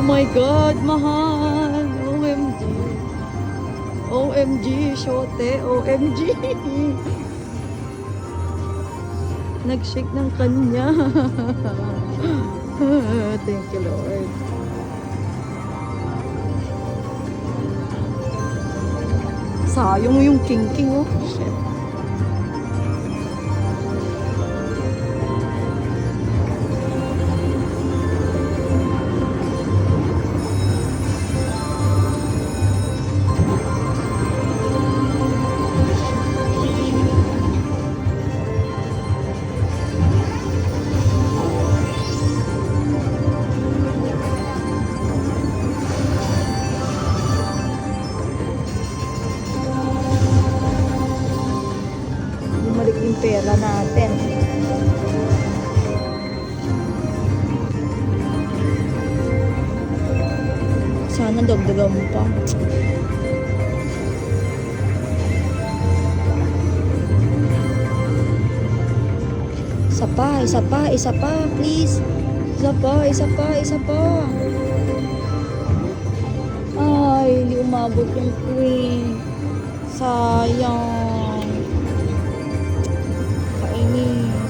my God, mahal. OMG. OMG, shote. OMG. Nag-shake ng kanya. Thank you, Lord. Sayang yung king-king, oh. Shit. Bumalik yung pera natin. Sana dagdagan mo pa. Isa pa, please. Isa pa. Ay, hindi umabot yung queen. Sayang. Kainin.